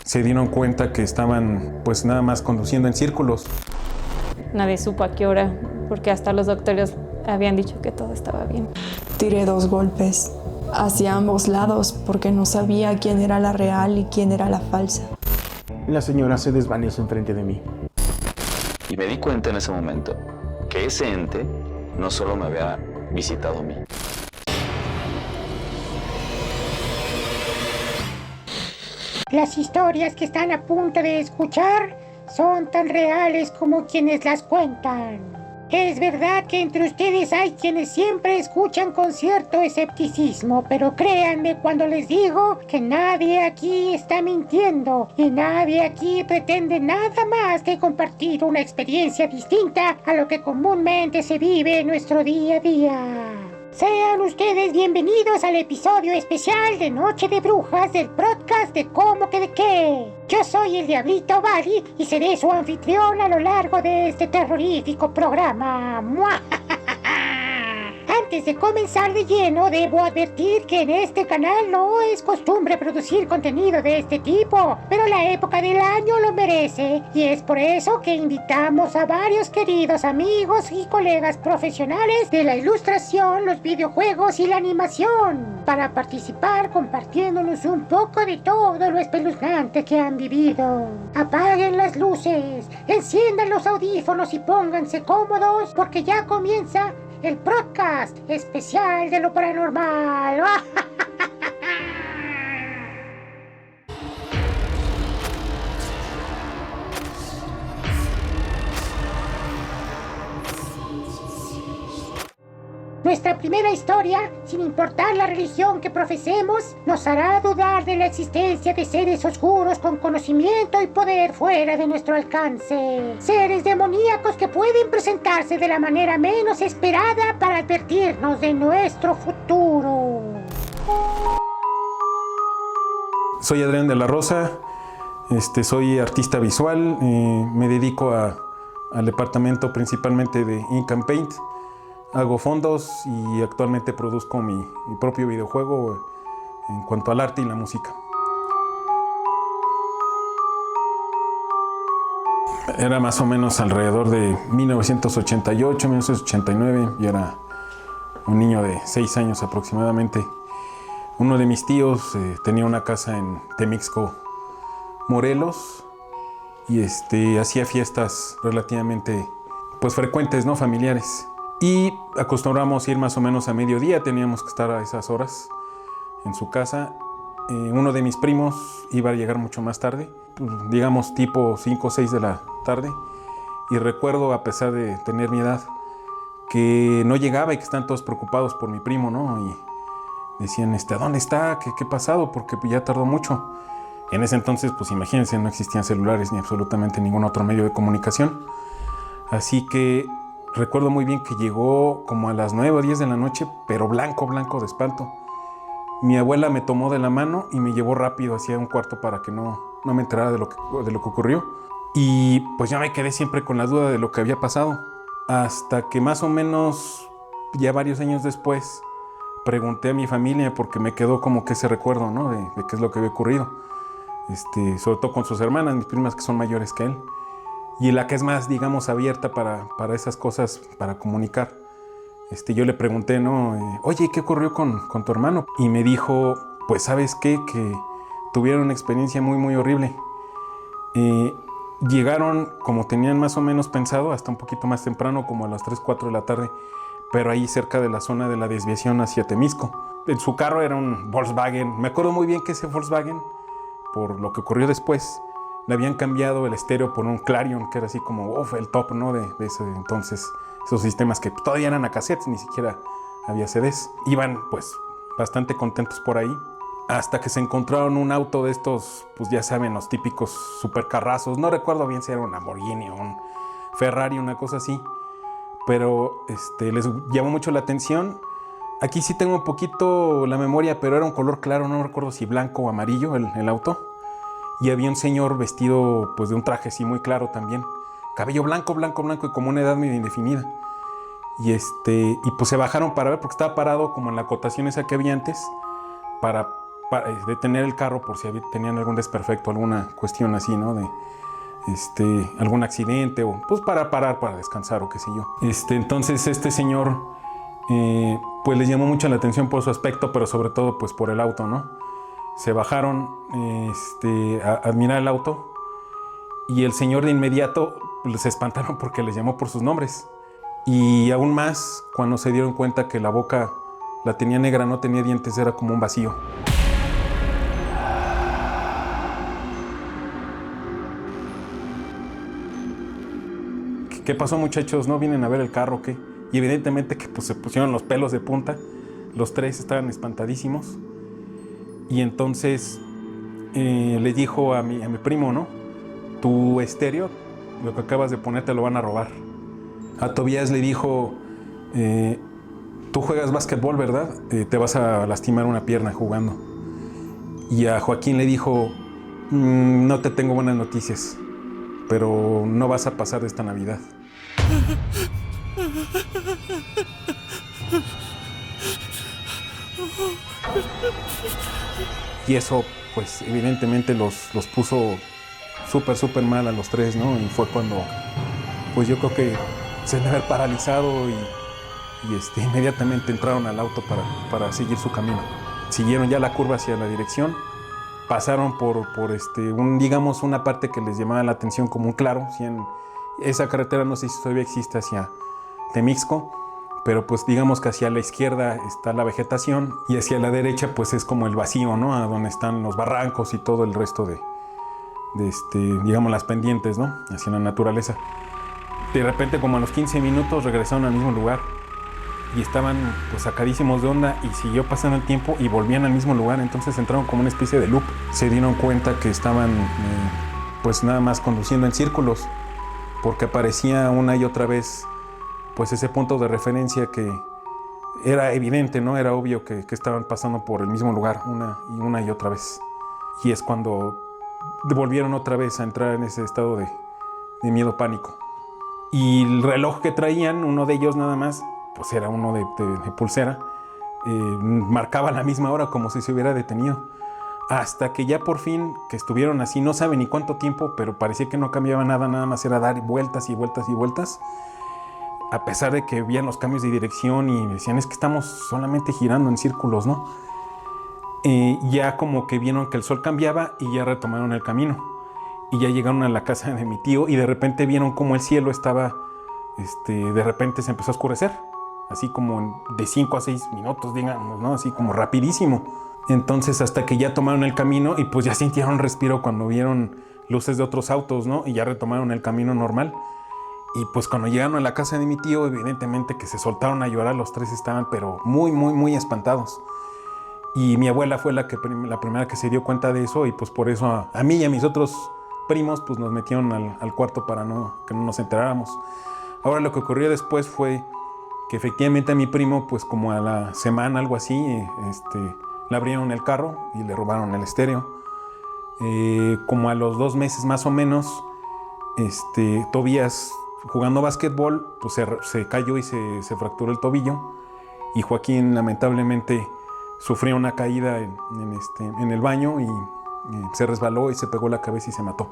se dieron cuenta que estaban pues nada más conduciendo en círculos. Nadie supo a qué hora, porque hasta los doctores habían dicho que todo estaba bien. Tiré 2 golpes hacia ambos lados porque no sabía quién era la real y quién era la falsa. La señora se desvaneció enfrente de mí. Y me di cuenta en ese momento que ese ente no solo me había visitado a mí. Las historias que están a punto de escuchar son tan reales como quienes las cuentan. Es verdad que entre ustedes hay quienes siempre escuchan con cierto escepticismo, pero créanme cuando les digo que nadie aquí está mintiendo y nadie aquí pretende nada más que compartir una experiencia distinta a lo que comúnmente se vive en nuestro día a día. Sean ustedes bienvenidos al episodio especial de Noche de Brujas del podcast de Cómo que de qué. Yo soy el Diablito Bali y seré su anfitrión a lo largo de este terrorífico programa. Antes de comenzar de lleno, debo advertir que en este canal no es costumbre producir contenido de este tipo, pero la época del año lo merece, y es por eso que invitamos a varios queridos amigos y colegas profesionales de la ilustración, los videojuegos y la animación, para participar compartiéndonos un poco de todo lo espeluznante que han vivido. Apaguen las luces, enciendan los audífonos y pónganse cómodos, porque ya comienza el podcast especial de lo paranormal. Nuestra primera historia, sin importar la religión que profesemos, nos hará dudar de la existencia de seres oscuros con conocimiento y poder fuera de nuestro alcance. Seres demoníacos que pueden presentarse de la manera menos esperada para advertirnos de nuestro futuro. Soy Adrián de la Rosa, soy artista visual, me dedico al departamento principalmente de Ink and Paint. Hago fondos y actualmente produzco mi propio videojuego en cuanto al arte y la música. Era más o menos alrededor de 1988, 1989. Yo era un niño de 6 años aproximadamente. Uno de mis tíos tenía una casa en Temixco, Morelos, y hacía fiestas relativamente pues frecuentes, ¿no? Familiares. Y acostumbramos ir más o menos a mediodía, teníamos que estar a esas horas en su casa. Uno de mis primos iba a llegar mucho más tarde, digamos tipo 5 o 6 de la tarde. Y recuerdo, a pesar de tener mi edad, que no llegaba y que están todos preocupados por mi primo, ¿no? Y decían, ¿a dónde está? ¿Qué ha pasado? Porque ya tardó mucho. En ese entonces, pues imagínense, no existían celulares ni absolutamente ningún otro medio de comunicación. Así que recuerdo muy bien que llegó como a las 9 o 10 de la noche, pero blanco de espanto. Mi abuela me tomó de la mano y me llevó rápido hacia un cuarto para que no me enterara de lo que ocurrió. Y pues ya me quedé siempre con la duda de lo que había pasado. Hasta que más o menos, ya varios años después, pregunté a mi familia porque me quedó como que ese recuerdo, ¿no? De qué es lo que había ocurrido. Sobre todo con sus hermanas, mis primas que son mayores que él. Y la que es más, digamos, abierta para esas cosas, para comunicar. Yo le pregunté, ¿no? Oye, ¿qué ocurrió con tu hermano? Y me dijo, pues, ¿sabes qué? Que tuvieron una experiencia muy, muy horrible. Llegaron, como tenían más o menos pensado, hasta un poquito más temprano, como a las 3, 4 de la tarde, pero ahí cerca de la zona de la desviación hacia Temisco. En su carro era un Volkswagen. Me acuerdo muy bien que ese Volkswagen, por lo que ocurrió después, le habían cambiado el estéreo por un Clarion, que era así como el top, ¿no? De ese entonces, esos sistemas que todavía eran a cassettes, ni siquiera había CDs. Iban, pues, bastante contentos por ahí, hasta que se encontraron un auto de estos, pues ya saben, los típicos supercarrazos. No recuerdo bien si era un Lamborghini o un Ferrari, una cosa así, pero les llamó mucho la atención. Aquí sí tengo un poquito la memoria, pero era un color claro, no recuerdo si blanco o amarillo el auto. Y había un señor vestido pues de un traje así muy claro también. Cabello blanco y como una edad medio indefinida. Y pues se bajaron para ver porque estaba parado como en la acotación esa que había antes para detener el carro por si tenían algún desperfecto, alguna cuestión así, ¿no? De algún accidente o pues para parar, para descansar o qué sé yo. Entonces este señor pues les llamó mucho la atención por su aspecto, pero sobre todo pues por el auto, ¿no? Se bajaron a admirar el auto y el señor de inmediato se espantaron porque les llamó por sus nombres. Y aún más cuando se dieron cuenta que la boca la tenía negra, no tenía dientes, era como un vacío. ¿Qué pasó, muchachos? ¿No vienen a ver el carro o qué? Y evidentemente que pues, se pusieron los pelos de punta. Los tres estaban espantadísimos. Y entonces le dijo a mi primo, ¿no? Tu estéreo, lo que acabas de poner, te lo van a robar. A Tobías le dijo, tú juegas básquetbol, ¿verdad? Te vas a lastimar una pierna jugando. Y a Joaquín le dijo, no te tengo buenas noticias, pero no vas a pasar de esta Navidad. Y eso, pues, evidentemente los puso súper mal a los tres, ¿no? Y fue cuando, pues yo creo que se deben haber paralizado y inmediatamente entraron al auto para seguir su camino. Siguieron ya la curva hacia la dirección, pasaron por digamos, una parte que les llamaba la atención como un claro. Esa carretera no sé si todavía existe hacia Temixco, pero pues digamos que hacia la izquierda está la vegetación y hacia la derecha pues es como el vacío, ¿no? A donde están los barrancos y todo el resto de digamos, las pendientes, ¿no? Hacia la naturaleza. De repente, como a los 15 minutos, regresaron al mismo lugar y estaban pues sacadísimos de onda y siguió pasando el tiempo y volvían al mismo lugar. Entonces entraron como una especie de loop. Se dieron cuenta que estaban pues nada más conduciendo en círculos, porque aparecía una y otra vez pues ese punto de referencia que era evidente, ¿no? Era obvio que estaban pasando por el mismo lugar una y otra vez. Y es cuando volvieron otra vez a entrar en ese estado de miedo, pánico. Y el reloj que traían, uno de ellos nada más, pues era uno de pulsera, marcaba la misma hora como si se hubiera detenido. Hasta que ya por fin, que estuvieron así, no sabe ni cuánto tiempo, pero parecía que no cambiaba nada más era dar vueltas y vueltas y vueltas. A pesar de que veían los cambios de dirección y decían, es que estamos solamente girando en círculos, ¿no? Ya como que vieron que el sol cambiaba y ya retomaron el camino. Y ya llegaron a la casa de mi tío y de repente vieron como el cielo estaba, de repente se empezó a oscurecer. Así como de 5 a 6 minutos, digamos, ¿no? Así como rapidísimo. Entonces hasta que ya tomaron el camino y pues ya sintieron respiro cuando vieron luces de otros autos, ¿no? Y ya retomaron el camino normal. Y pues cuando llegaron a la casa de mi tío, evidentemente que se soltaron a llorar, los tres estaban pero muy espantados. Y mi abuela fue la primera que se dio cuenta de eso y pues por eso a mí y a mis otros primos pues nos metieron al cuarto para que no nos enteráramos. Ahora lo que ocurrió después fue que efectivamente a mi primo pues como a la semana, algo así, le abrieron el carro y le robaron el estéreo. Como a los 2 meses más o menos, Tobías jugando básquetbol pues se cayó y se fracturó el tobillo y Joaquín lamentablemente sufrió una caída en el baño y se resbaló y se pegó la cabeza y se mató.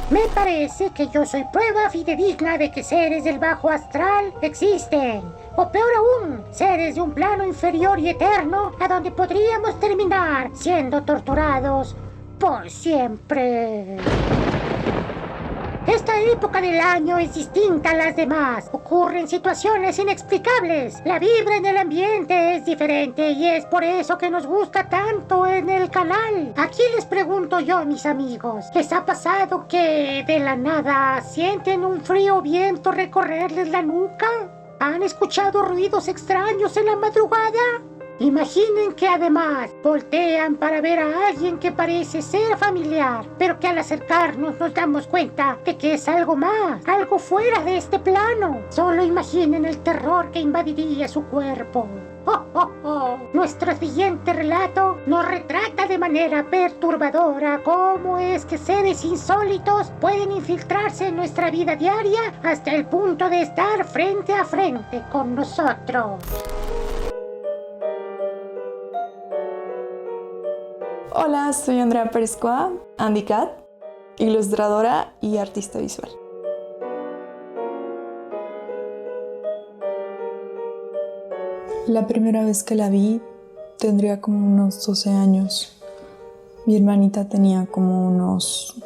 Me parece que yo soy prueba fidedigna de que seres del bajo astral existen. O peor aún, seres de un plano inferior y eterno a donde podríamos terminar siendo torturados por siempre. Esta época del año es distinta a las demás. Ocurren situaciones inexplicables. La vibra en el ambiente es diferente y es por eso que nos gusta tanto en el canal. Aquí les pregunto yo, mis amigos, ¿les ha pasado que de la nada sienten un frío viento recorrerles la nuca? ¿Han escuchado ruidos extraños en la madrugada? Imaginen que además voltean para ver a alguien que parece ser familiar, pero que al acercarnos nos damos cuenta de que es algo más, algo fuera de este plano. Solo imaginen el terror que invadiría su cuerpo. ¡Oh, oh, oh! Nuestro siguiente relato nos retrata de manera perturbadora cómo es que seres insólitos pueden infiltrarse en nuestra vida diaria hasta el punto de estar frente a frente con nosotros. Hola, soy Andrea Pérez Coa, Andy Cat, ilustradora y artista visual. La primera vez que la vi tendría como unos 12 años. Mi hermanita tenía como unos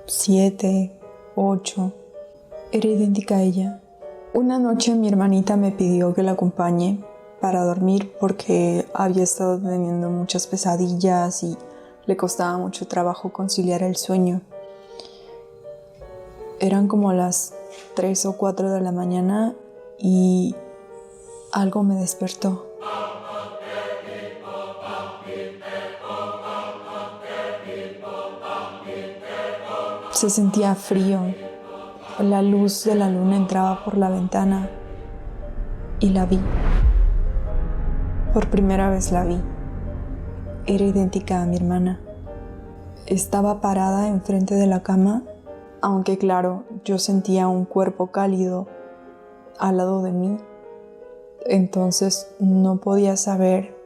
7, 8. Era idéntica a ella. Una noche mi hermanita me pidió que la acompañe para dormir porque había estado teniendo muchas pesadillas y le costaba mucho trabajo conciliar el sueño. Eran como las 3 o 4 de la mañana y algo me despertó. Se sentía frío. La luz de la luna entraba por la ventana y la vi. Por primera vez la vi. Era idéntica a mi hermana. Estaba parada enfrente de la cama, aunque claro, yo sentía un cuerpo cálido al lado de mí. Entonces no podía saber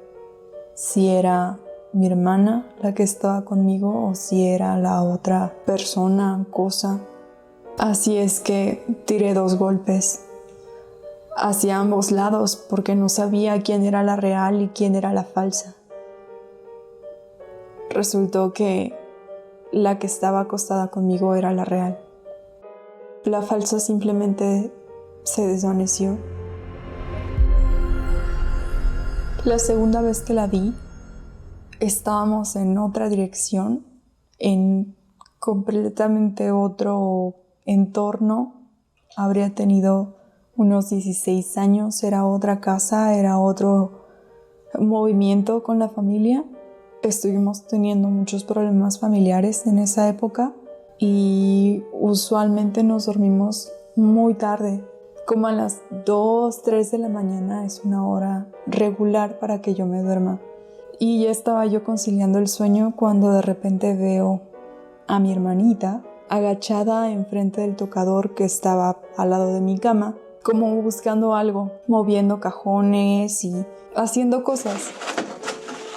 si era mi hermana la que estaba conmigo o si era la otra persona, cosa. Así es que tiré 2 golpes hacia ambos lados porque no sabía quién era la real y quién era la falsa. Resultó que la que estaba acostada conmigo era la real. La falsa simplemente se desvaneció. La segunda vez que la vi, estábamos en otra dirección, en completamente otro entorno. Habría tenido unos 16 años, era otra casa, era otro movimiento con la familia. Estuvimos teniendo muchos problemas familiares en esa época y usualmente nos dormimos muy tarde. Como a las 2, 3 de la mañana es una hora regular para que yo me duerma. Y ya estaba yo conciliando el sueño cuando de repente veo a mi hermanita agachada enfrente del tocador que estaba al lado de mi cama, como buscando algo, moviendo cajones y haciendo cosas.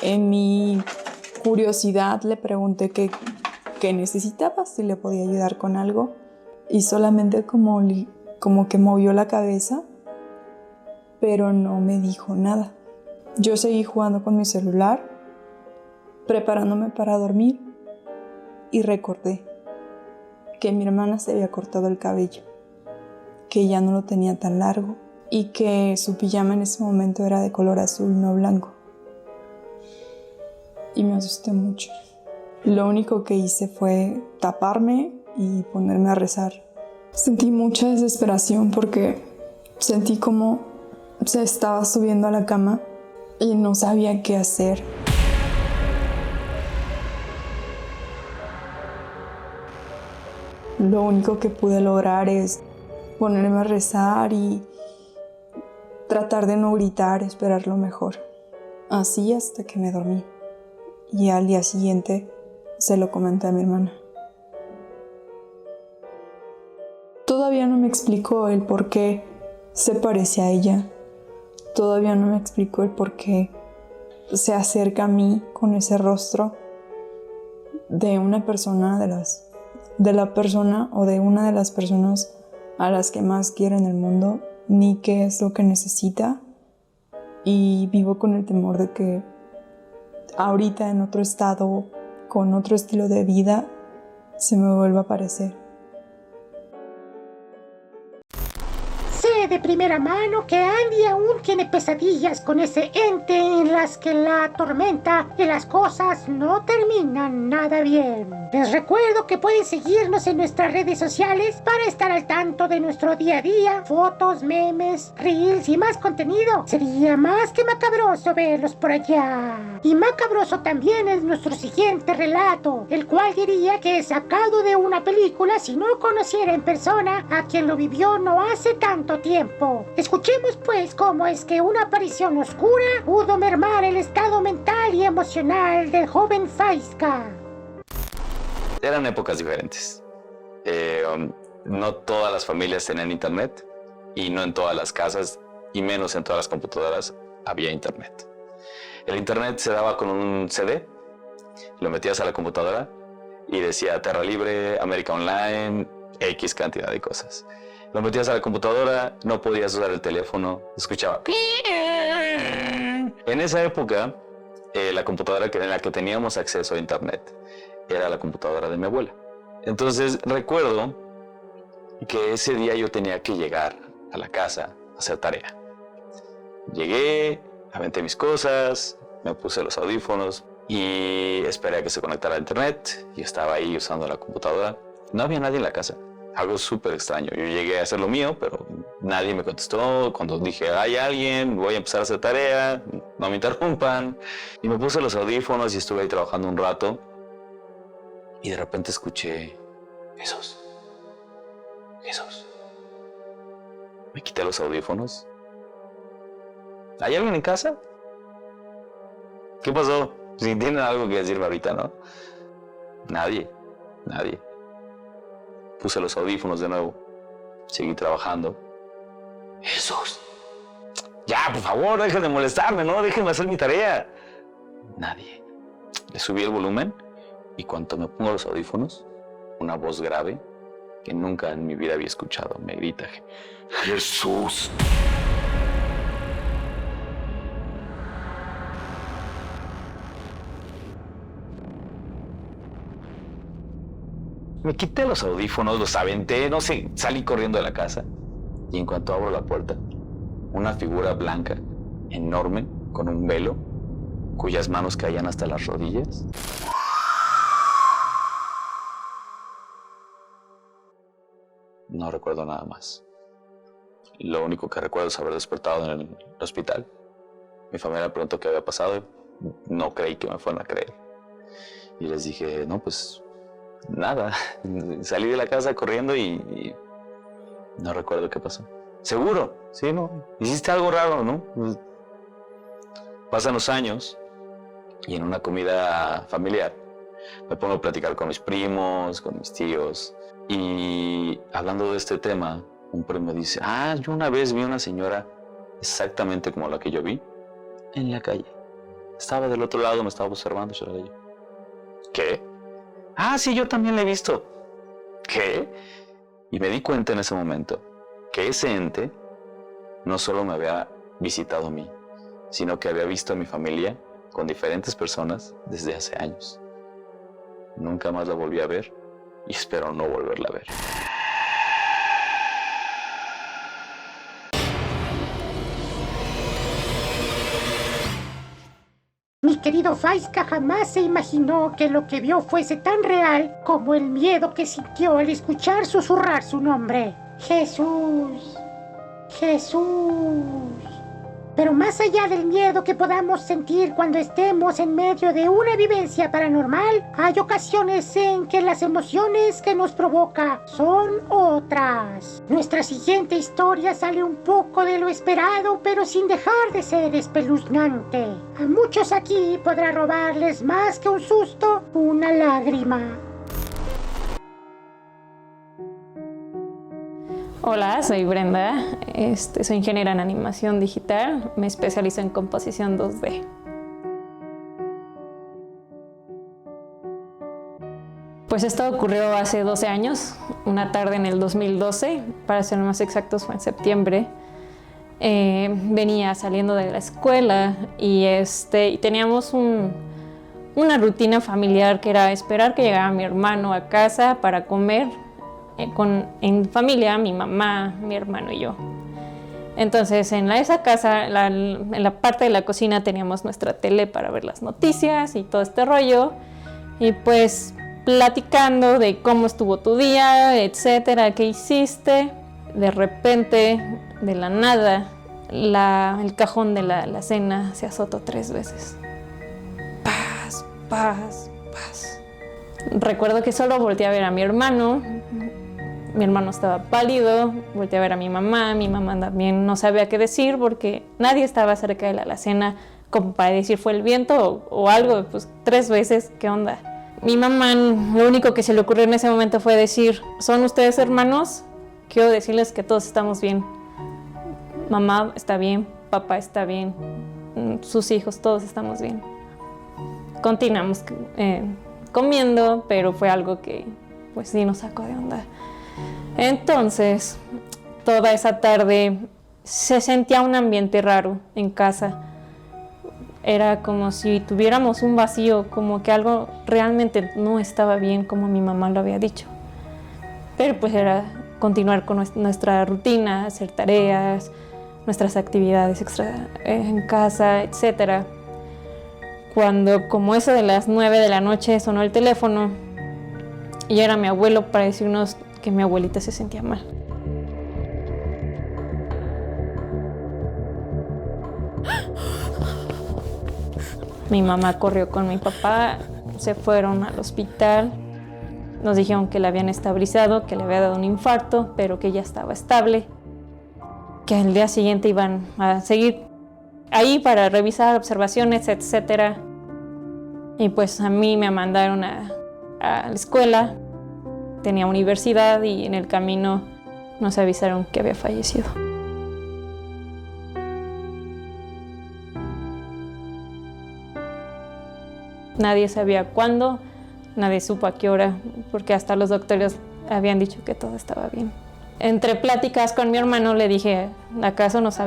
En mi curiosidad le pregunté qué necesitaba, si le podía ayudar con algo, y solamente como que movió la cabeza, pero no me dijo nada. Yo seguí jugando con mi celular, preparándome para dormir, y recordé que mi hermana se había cortado el cabello, que ya no lo tenía tan largo y que su pijama en ese momento era de color azul, no blanco. Y me asusté mucho. Lo único que hice fue taparme y ponerme a rezar. Sentí mucha desesperación porque sentí como se estaba subiendo a la cama y no sabía qué hacer. Lo único que pude lograr es ponerme a rezar y tratar de no gritar, esperar lo mejor. Así hasta que me dormí. Y al día siguiente se lo comenté a mi hermana. Todavía no me explicó el por qué se parece a ella. Todavía no me explicó el por qué se acerca a mí con ese rostro de una persona, de la persona o de una de las personas a las que más quiero en el mundo, ni qué es lo que necesita. Y vivo con el temor de que ahorita en otro estado, con otro estilo de vida, se me vuelva a aparecer. Se sé de primera mano que Andy aún tiene pesadillas con ese ente en las que la atormenta y las cosas no terminan nada bien. Les recuerdo que pueden seguirnos en nuestras redes sociales para estar al tanto de nuestro día a día, fotos, memes, reels y más contenido. Sería más que macabroso verlos por allá. Y macabroso también es nuestro siguiente relato, el cual diría que es sacado de una película si no conociera en persona a quien lo vivió no hace tanto tiempo. Escuchemos pues cómo es que una aparición oscura pudo mermar el estado mental y emocional del joven Faiska. Eran épocas diferentes. No todas las familias tenían internet y no en todas las casas y menos en todas las computadoras había internet. El internet se daba con un CD, lo metías a la computadora y decía Terra Libre, América Online, X cantidad de cosas. Lo metías a la computadora, no podías usar el teléfono, escuchaba. En esa época, la computadora en la que teníamos acceso a internet era la computadora de mi abuela. Entonces recuerdo que ese día yo tenía que llegar a la casa a hacer tarea. Llegué, aventé mis cosas, me puse los audífonos y esperé a que se conectara a internet. Yo estaba ahí usando la computadora. No había nadie en la casa. Algo súper extraño. Yo llegué a hacer lo mío, pero nadie me contestó. Cuando dije, hay alguien, voy a empezar a hacer tarea, no me interrumpan. Y me puse los audífonos y estuve ahí trabajando un rato. Y de repente escuché, Jesús. Me quité los audífonos. ¿Hay alguien en casa? ¿Qué pasó? Si tienen algo que decirme ahorita, ¿no? Nadie. Puse los audífonos de nuevo. Seguí trabajando. Jesús. Ya, por favor, dejen de molestarme, ¿no? Déjenme hacer mi tarea. Nadie. Le subí el volumen y cuando me pongo los audífonos, una voz grave que nunca en mi vida había escuchado me grita, Jesús. Me quité los audífonos, los aventé, no sé, salí corriendo de la casa. Y en cuanto abro la puerta, una figura blanca, enorme, con un velo, cuyas manos caían hasta las rodillas. No recuerdo nada más. Lo único que recuerdo es haber despertado en el hospital. Mi familia me preguntó qué había pasado. No creí que me fueran a creer. Y les dije, no, pues nada. Salí de la casa corriendo y no recuerdo qué pasó. ¿Seguro? Sí, no. Hiciste algo raro, ¿no? Pasan los años y en una comida familiar me pongo a platicar con mis primos, con mis tíos. Y hablando de este tema, un primo dice, yo una vez vi una señora exactamente como la que yo vi en la calle. Estaba del otro lado, me estaba observando. ¿Qué? Sí, yo también la he visto. ¿Qué? Y me di cuenta en ese momento que ese ente no solo me había visitado a mí, sino que había visto a mi familia con diferentes personas desde hace años. Nunca más la volví a ver y espero no volverla a ver. Mi querido Faiska jamás se imaginó que lo que vio fuese tan real como el miedo que sintió al escuchar susurrar su nombre. Jesús. Pero más allá del miedo que podamos sentir cuando estemos en medio de una vivencia paranormal, hay ocasiones en que las emociones que nos provoca son otras. Nuestra siguiente historia sale un poco de lo esperado, pero sin dejar de ser espeluznante. A muchos aquí podrá robarles más que un susto, una lágrima. Hola, soy Brenda, soy ingeniera en animación digital, me especializo en composición 2D. Pues esto ocurrió hace 12 años, una tarde en el 2012, para ser más exactos fue en septiembre. Venía saliendo de la escuela y teníamos una rutina familiar que era esperar que llegara mi hermano a casa para comer en familia, mi mamá, mi hermano y yo. Entonces en esa casa, en la parte de la cocina teníamos nuestra tele para ver las noticias y todo este rollo. Y pues platicando de cómo estuvo tu día, etcétera, qué hiciste. De repente, de la nada, el cajón de la cena se azotó 3 veces. Paz, paz, paz. Recuerdo que solo volteé a ver a mi hermano. Mi hermano estaba pálido, volteé a ver a mi mamá también no sabía qué decir porque nadie estaba cerca de la alacena como para decir fue el viento o algo, pues 3 veces, ¿qué onda? Mi mamá, lo único que se le ocurrió en ese momento fue decir, ¿son ustedes hermanos? Quiero decirles que todos estamos bien. Mamá está bien, papá está bien, sus hijos, todos estamos bien. Continuamos comiendo, pero fue algo que pues sí nos sacó de onda. Entonces, toda esa tarde se sentía un ambiente raro en casa. Era como si tuviéramos un vacío, como que algo realmente no estaba bien, como mi mamá lo había dicho. Pero pues era continuar con nuestra rutina, hacer tareas, nuestras actividades extra en casa, etc. Cuando, como eso de las 9 de la noche, sonó el teléfono y era mi abuelo para decirnos que mi abuelita se sentía mal. Mi mamá corrió con mi papá, se fueron al hospital, nos dijeron que la habían estabilizado, que le había dado un infarto, pero que ya estaba estable, que al día siguiente iban a seguir ahí para revisar observaciones, etc. Y pues a mí me mandaron a la escuela. Tenía universidad y en el camino nos avisaron que había fallecido. Nadie sabía cuándo, nadie supo a qué hora, porque hasta los doctores habían dicho que todo estaba bien. Entre pláticas con mi hermano le dije, ¿acaso nos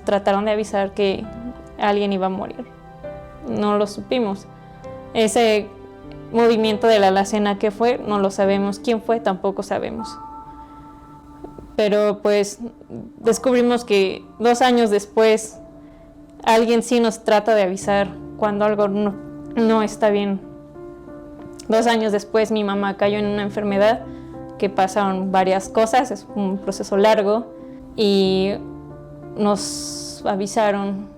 trataron de avisar que alguien iba a morir? No lo supimos. Ese movimiento de la alacena que fue, no lo sabemos. ¿Quién fue? Tampoco sabemos. Pero pues descubrimos que 2 años después alguien sí nos trata de avisar cuando algo no está bien. 2 años después mi mamá cayó en una enfermedad que pasaron varias cosas, es un proceso largo y nos avisaron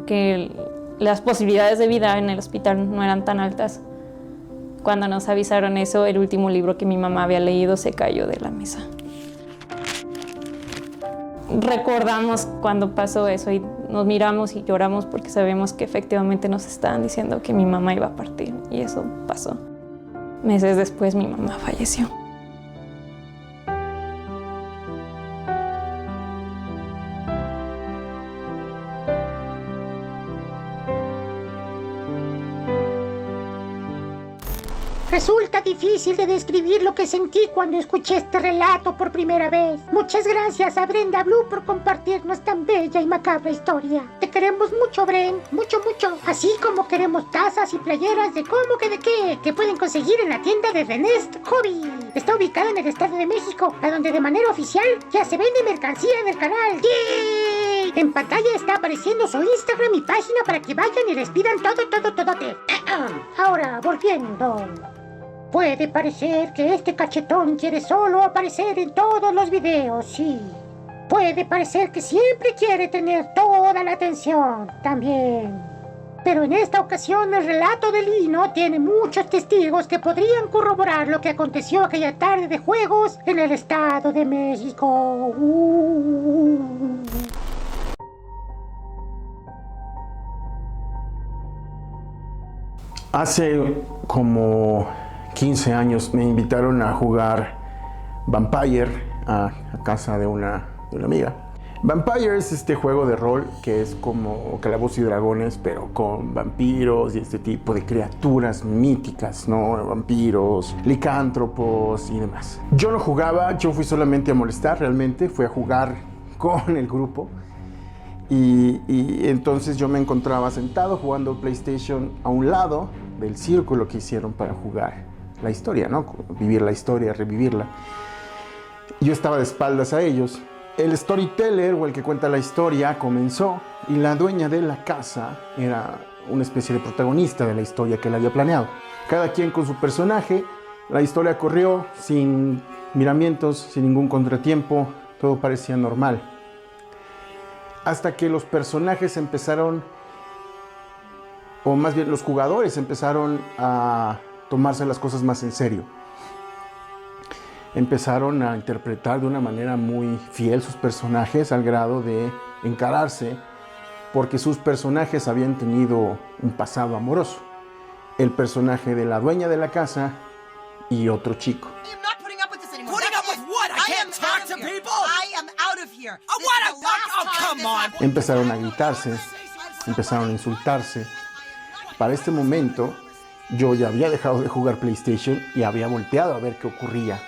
que las posibilidades de vida en el hospital no eran tan altas. Cuando nos avisaron eso, el último libro que mi mamá había leído se cayó de la mesa. Recordamos cuando pasó eso y nos miramos y lloramos porque sabemos que efectivamente nos estaban diciendo que mi mamá iba a partir y eso pasó. Meses después mi mamá falleció. Resulta difícil de describir lo que sentí cuando escuché este relato por primera vez. Muchas gracias a Brenda Blue por compartirnos tan bella y macabra historia. Te queremos mucho, Bren, mucho, mucho. Así como queremos tazas y playeras de cómo que de qué, que pueden conseguir en la tienda de Renest Hobby. Está ubicada en el Estado de México, a donde de manera oficial ya se vende mercancía del canal. ¡Yay! En pantalla está apareciendo su Instagram y página para que vayan y les pidan todote. Ahora, volviendo. Puede parecer que este cachetón quiere solo aparecer en todos los videos, sí. Puede parecer que siempre quiere tener toda la atención, también. Pero en esta ocasión el relato de Lino tiene muchos testigos que podrían corroborar lo que aconteció aquella tarde de juegos en el Estado de México. Hace como 15 años me invitaron a jugar Vampire a casa de una amiga. Vampire es este juego de rol que es como Calabozos y Dragones, pero con vampiros y este tipo de criaturas míticas, ¿no? Vampiros, licántropos y demás. Yo no jugaba, yo fui solamente a molestar realmente, fui a jugar con el grupo. Y entonces yo me encontraba sentado jugando PlayStation a un lado del círculo que hicieron para jugar la historia, ¿no? Vivir la historia, revivirla. Yo estaba de espaldas a ellos El storyteller o el que cuenta la historia comenzó y la dueña de la casa era una especie de protagonista de la historia que él había planeado. Cada quien con su personaje, la historia corrió sin miramientos, sin ningún contratiempo, todo parecía normal. Hasta que los personajes empezaron, o más bien los jugadores empezaron a tomarse las cosas más en serio. Empezaron a interpretar de una manera muy fiel sus personajes al grado de encararse porque sus personajes habían tenido un pasado amoroso. El personaje de la dueña de la casa y otro chico. Empezaron a gritarse, empezaron a insultarse. Para este momento yo ya había dejado de jugar PlayStation y había volteado a ver qué ocurría,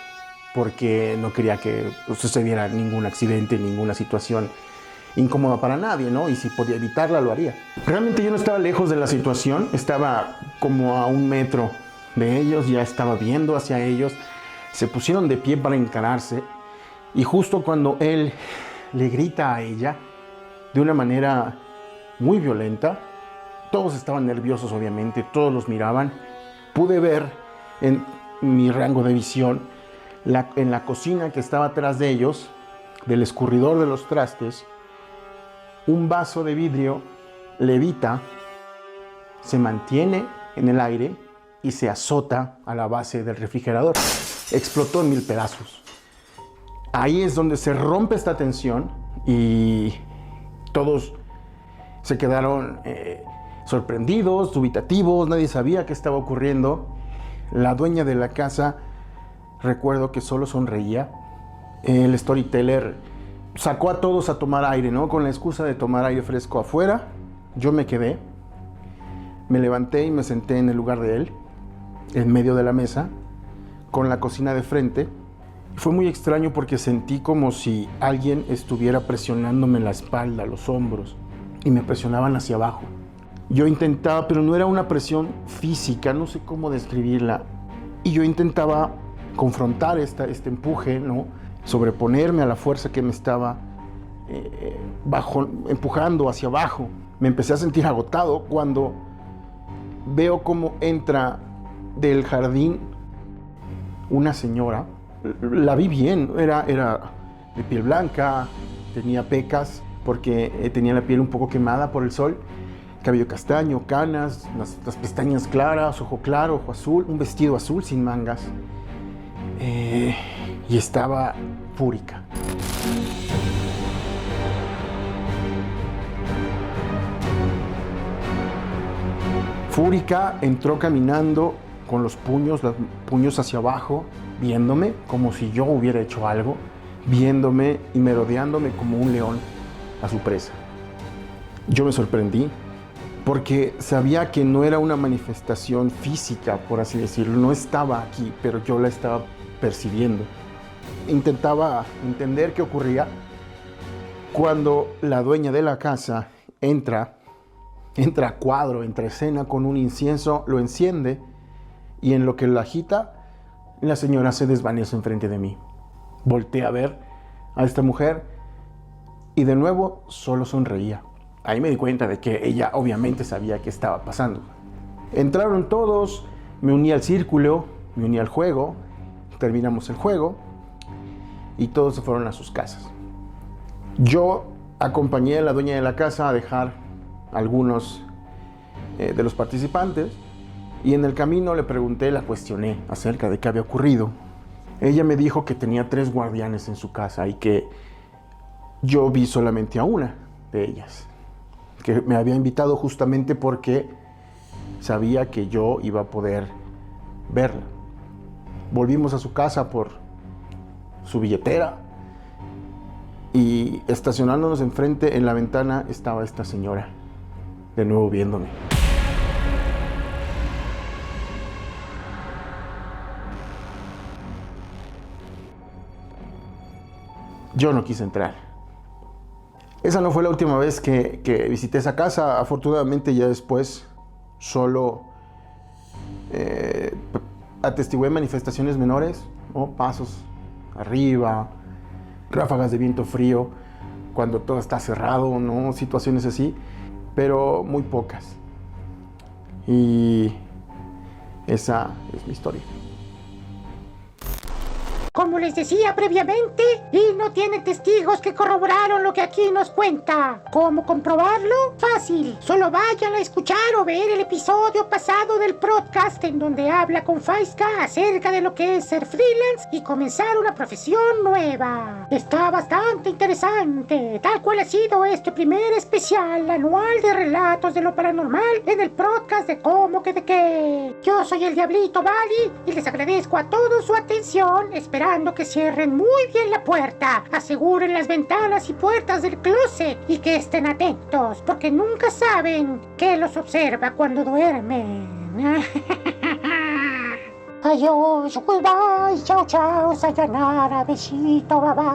porque no quería que sucediera ningún accidente, ninguna situación incómoda para nadie, ¿no? Y si podía evitarla, lo haría. Realmente yo no estaba lejos de la situación, estaba como a 1 metro de ellos, ya estaba viendo hacia ellos, se pusieron de pie para encararse, y justo cuando él le grita a ella, de una manera muy violenta, todos estaban nerviosos obviamente, todos los miraban, pude ver en mi rango de visión, en la cocina que estaba atrás de ellos, del escurridor de los trastes, un vaso de vidrio levita, se mantiene en el aire y se azota a la base del refrigerador. Explotó en 1000 pedazos. Ahí es donde se rompe esta tensión y todos se quedaron sorprendidos, dubitativos, nadie sabía qué estaba ocurriendo. La dueña de la casa, recuerdo que solo sonreía. El storyteller sacó a todos a tomar aire, ¿no? Con la excusa de tomar aire fresco afuera. Yo me quedé, me levanté y me senté en el lugar de él, en medio de la mesa, con la cocina de frente. Fue muy extraño porque sentí como si alguien estuviera presionándome la espalda, los hombros, y me presionaban hacia abajo. Yo intentaba, pero no era una presión física, no sé cómo describirla, y yo intentaba confrontar este empuje, ¿no? Sobreponerme a la fuerza que me estaba empujando hacia abajo. Me empecé a sentir agotado cuando veo cómo entra del jardín una señora. La vi bien, era de piel blanca, tenía pecas porque tenía la piel un poco quemada por el sol, cabello castaño, canas, las pestañas claras, ojo claro, ojo azul, un vestido azul sin mangas. Y estaba fúrica. Fúrica entró caminando con los puños hacia abajo, viéndome como si yo hubiera hecho algo, viéndome y merodeándome como un león a su presa. Yo me sorprendí porque sabía que no era una manifestación física, por así decirlo, no estaba aquí, pero yo la estaba percibiendo. Intentaba entender qué ocurría cuando la dueña de la casa entra a cuadro, entra a escena con un incienso, lo enciende y en lo que lo agita, la señora se desvanece enfrente de mí. Volteé a ver a esta mujer y de nuevo solo sonreía. Ahí me di cuenta de que ella obviamente sabía qué estaba pasando. Entraron todos, me uní al círculo, me uní al juego, terminamos el juego y todos se fueron a sus casas. Yo acompañé a la dueña de la casa a dejar a algunos de los participantes y en el camino le pregunté, la cuestioné acerca de qué había ocurrido. Ella me dijo que tenía 3 guardianes en su casa y que yo vi solamente a una de ellas, que me había invitado justamente porque sabía que yo iba a poder verla. Volvimos a su casa por su billetera y estacionándonos enfrente en la ventana estaba esta señora de nuevo viéndome. Yo no quise entrar. Esa no fue la última vez que visité esa casa. Afortunadamente ya después solo atestigué manifestaciones menores, ¿no? Pasos arriba, ráfagas de viento frío, cuando todo está cerrado, ¿no? Situaciones así, pero muy pocas. Y esa es mi historia. Como les decía previamente, y no tiene testigos que corroboraron lo que aquí nos cuenta. ¿Cómo comprobarlo? Fácil. Solo vayan a escuchar o ver el episodio pasado del podcast en donde habla con Faiska acerca de lo que es ser freelance y comenzar una profesión nueva. Está bastante interesante, tal cual ha sido este primer especial anual de relatos de lo paranormal en el podcast de Cómo que de qué. Yo soy el Diablito Bali y les agradezco a todos su atención, esperando que cierren muy bien la puerta, aseguren las ventanas y puertas del closet y que estén atentos, porque nunca saben qué los observa cuando duermen. Adiós, goodbye, chao, chao, sayonara, besito, bye bye.